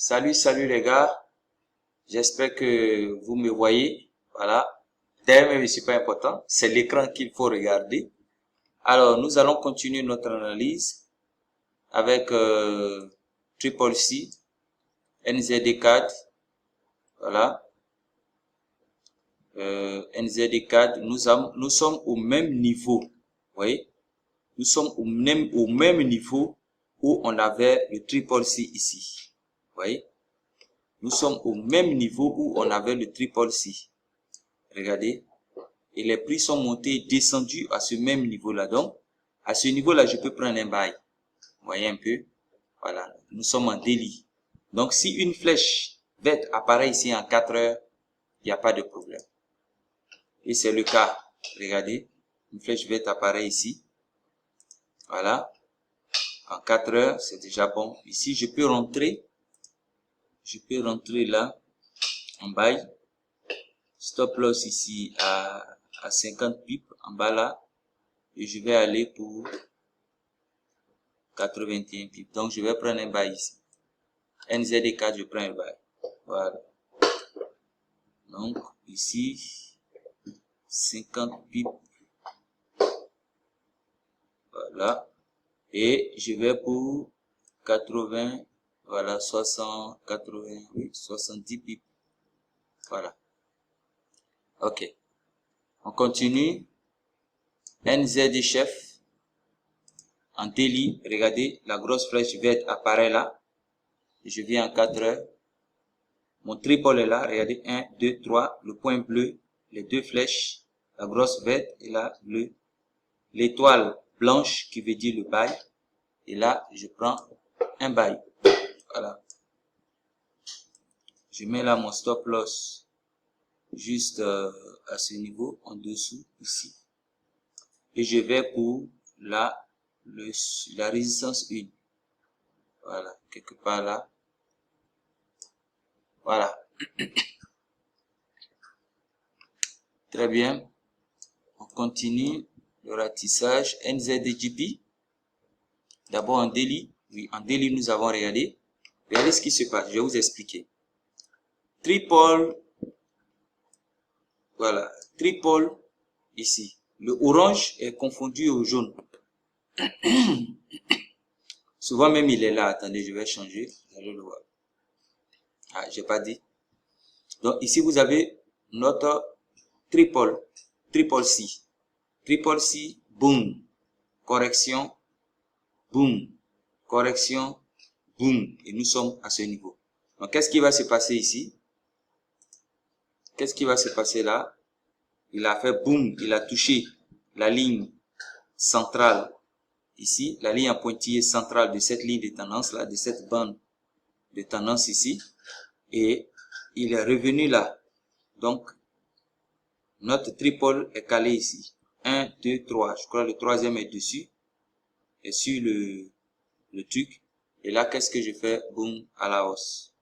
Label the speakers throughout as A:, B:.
A: Salut les gars. J'espère que vous me voyez. Voilà. D'ailleurs, mais c'est pas important. C'est l'écran qu'il faut regarder. Alors, nous allons continuer notre analyse avec Triple C, NZD4. Voilà. NZD4. Nous sommes au même niveau. Vous voyez? Nous sommes au même niveau où on avait le Triple C ici. Vous voyez? Nous sommes au même niveau où on avait le Triple C. Regardez. Et les prix sont montés et descendus à ce même niveau-là. Donc, à ce niveau-là, je peux prendre un buy. Vous voyez un peu? Voilà. Nous sommes en délit. Donc, si une flèche verte apparaît ici en 4 heures, il n'y a pas de problème. Et c'est le cas. Regardez. Une flèche verte apparaît ici. Voilà. En 4 heures, c'est déjà bon. Ici, je peux rentrer. Je peux rentrer là, en buy. Stop loss ici à 50 pips, en bas là. Et je vais aller pour 81 pips. Donc, je vais prendre un buy ici. NZD4, je prends un buy. Voilà. Donc, ici, 50 pips. Voilà. Et je vais pour 80, voilà, 60, 80, oui, 70 pips. Voilà. OK. On continue. NZD chef. En daily, regardez, la grosse flèche verte apparaît là. Je viens en 4 heures. Mon triple est là, regardez, 1, 2, 3, le point bleu, les deux flèches, la grosse verte et la bleue. L'étoile blanche qui veut dire le buy. Et là, je prends un buy. Voilà. Je mets là mon stop loss juste à ce niveau, en dessous, ici. Et je vais pour la résistance 1. Voilà, quelque part là. Voilà. Très bien. On continue le ratissage. NZDJP. D'abord en daily. Oui, en daily, nous avons regardé. Regardez ce qui se passe. Je vais vous expliquer. Triple. Voilà. Triple ici. Le orange est confondu au jaune. Souvent même il est là. Attendez, je vais changer. Vous allez le voir. Ah, j'ai pas dit. Donc ici, vous avez notre triple C. Triple C, boom. Correction, boom. Correction, boom. Et nous sommes à ce niveau. Donc, qu'est-ce qui va se passer ici? Qu'est-ce qui va se passer là? Il a fait boom. Il a touché la ligne centrale ici. La ligne en pointillé centrale de cette ligne de tendance là, de cette bande de tendance ici. Et il est revenu là. Donc, notre triple est calé ici. 1, 2, 3. Je crois que le troisième est dessus. Et sur le truc. Et là, qu'est-ce que je fais? Boom, à la hausse.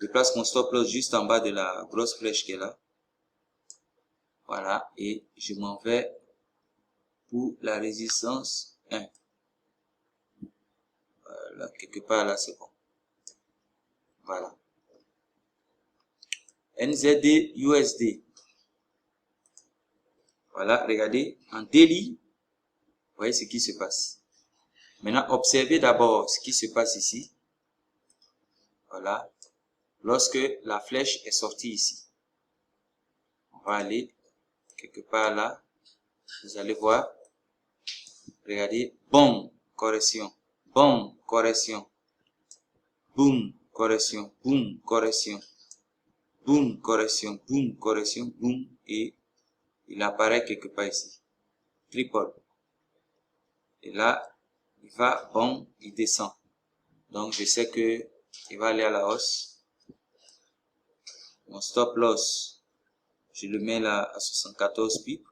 A: Je place mon stop loss juste en bas de la grosse flèche qui est là. Voilà. Et je m'en vais pour la résistance 1. Voilà. Quelque part là, c'est bon. Voilà. NZD, USD. Voilà. Regardez. En daily, vous voyez ce qui se passe. Maintenant, observez d'abord ce qui se passe ici. Voilà. Lorsque la flèche est sortie ici. On va aller quelque part là. Vous allez voir. Regardez. Bon, correction. Bon, correction. Boom, correction. Boom, correction. Boom, correction. Boom, correction. Boom. Et il apparaît quelque part ici. Triple. Et là, il va bon, il descend. Donc, je sais que il va aller à la hausse. Mon stop loss, je le mets là à 74 pips.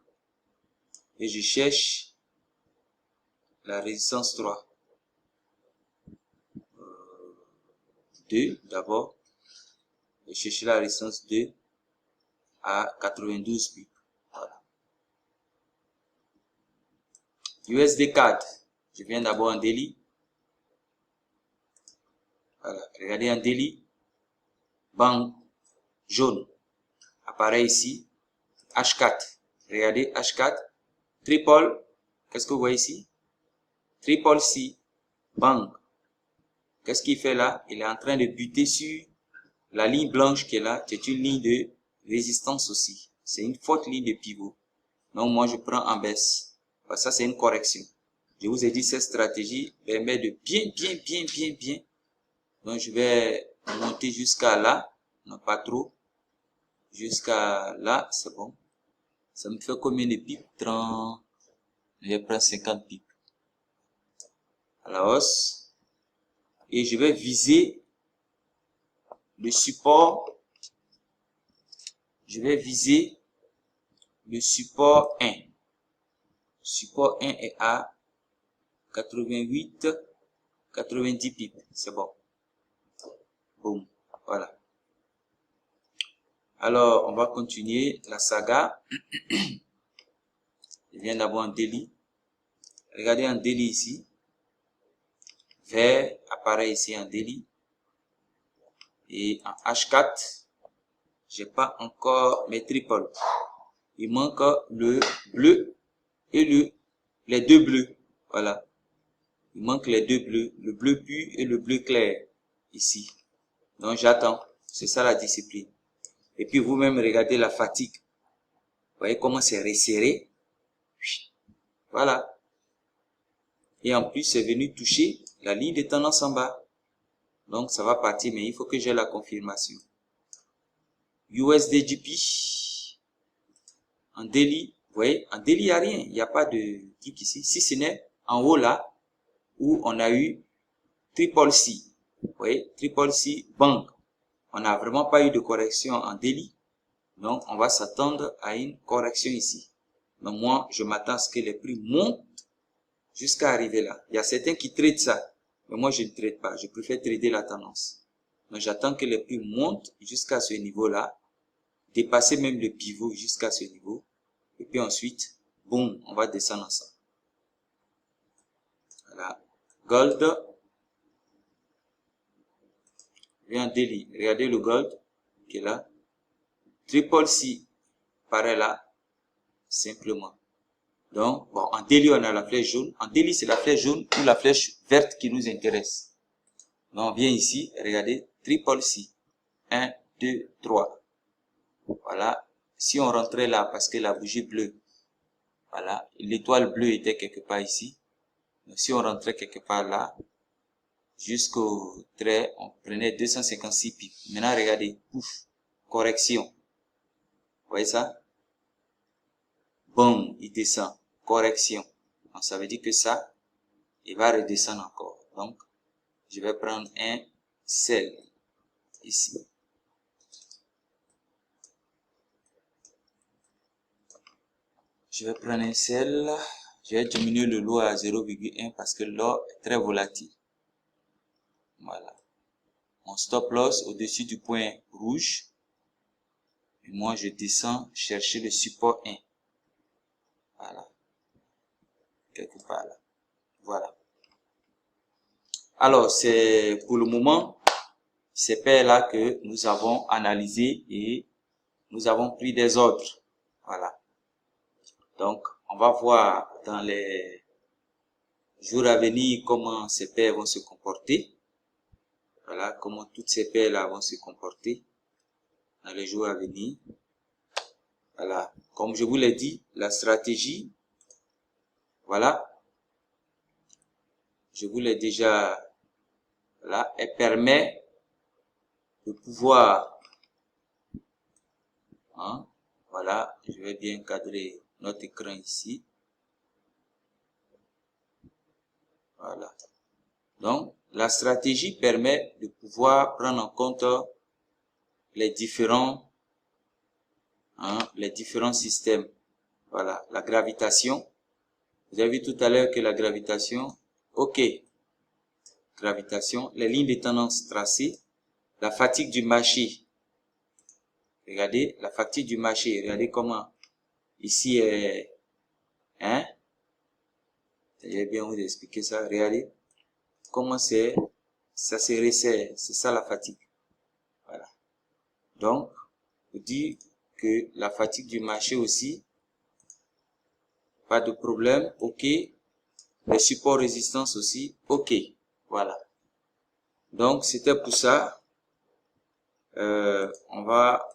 A: Et je cherche la résistance 3. 2 d'abord. Je cherche la résistance 2 à 92 pips. Voilà. USD 4. Je viens d'abord en daily. Voilà. Regardez en daily. banque jaune. Apparaît ici, H4. Regardez, H4, triple, qu'est-ce que vous voyez ici? Triple C, banque. Qu'est-ce qu'il fait là? Il est en train de buter sur la ligne blanche qui est là, c'est une ligne de résistance aussi. C'est une forte ligne de pivot. Donc moi je prends en baisse. Parce que ça c'est une correction. Je vous ai dit cette stratégie permet de bien. Donc je vais monter jusqu'à là. Non pas trop. Jusqu'à là, c'est bon. Ça me fait combien de pips? 30. Je vais prendre 50 pips. À la hausse. Et je vais viser le support. Je vais viser le support 1. Support 1 est à 88, 90 pips. C'est bon. Boum. Voilà. Alors, on va continuer la saga. Je viens d'avoir un daily. Regardez un daily ici. Vert apparaît ici en daily. Et en H4, j'ai pas encore mes triples. Il manque le bleu et les deux bleus. Voilà. Il manque les deux bleus. Le bleu pur et le bleu clair. Ici. Donc j'attends. C'est ça la discipline. Et puis vous-même regardez la fatigue. Vous voyez comment c'est resserré. Voilà. Et en plus c'est venu toucher la ligne de tendance en bas. Donc ça va partir, mais il faut que j'ai la confirmation. USDJP. En daily. Vous voyez, en daily il n'y a rien. Il n'y a pas de truc ici. Si ce n'est en haut là, où on a eu triple C. Vous voyez, triple C, banque. On n'a vraiment pas eu de correction en daily. Donc, on va s'attendre à une correction ici. Donc, moi, je m'attends à ce que les prix montent jusqu'à arriver là. Il y a certains qui traitent ça. Mais moi, je ne traite pas. Je préfère trader la tendance. Donc, j'attends que les prix montent jusqu'à ce niveau-là. Dépasser même le pivot jusqu'à ce niveau. Et puis ensuite, boum, on va descendre ensemble. Voilà. Gold. Vient daily. Regardez le gold qui est là. Triple C paraît là. Simplement. Donc, bon, en daily, on a la flèche jaune. En daily, c'est la flèche jaune ou la flèche verte qui nous intéresse. Donc, on vient ici, regardez, triple C. 1, 2, 3. Voilà. Si on rentrait là, parce que la bougie bleue, voilà, l'étoile bleue était quelque part ici. Donc, si on rentrait quelque part là, jusqu'au trait, on prenait 256 pips. Maintenant, regardez, pouf, correction. Vous voyez ça? Bon, il descend. Correction. Donc, ça veut dire que ça, il va redescendre encore. Donc, je vais prendre un sell ici. Je vais prendre un sell. Je vais diminuer le lot à 0,1 parce que l'or est très volatile. Voilà. Mon stop loss au-dessus du point rouge. Et moi, je descends chercher le support 1. Voilà. Quelque part là. Voilà. Alors, c'est pour le moment, ces paires-là que nous avons analysées et nous avons pris des ordres. Voilà. Donc, on va voir dans les jours à venir comment ces paires vont se comporter. Voilà, comment toutes ces paires-là vont se comporter dans les jours à venir. Voilà, comme je vous l'ai dit, la stratégie, voilà, je vous l'ai déjà, voilà, elle permet de pouvoir, hein, voilà, je vais bien cadrer notre écran ici. Voilà. Donc, la stratégie permet de pouvoir prendre en compte les différents systèmes. Voilà, la gravitation. Vous avez vu tout à l'heure que la gravitation, ok, gravitation, les lignes de tendance tracées, la fatigue du marché. Regardez, la fatigue du marché, regardez comment, ici, hein, je vais bien vous expliquer ça, regardez, comment ça se resserre, c'est ça la fatigue. Voilà. Donc, vous dites que la fatigue du marché aussi, pas de problème, ok. Les supports résistance aussi, ok. Voilà. Donc, c'était pour ça. On va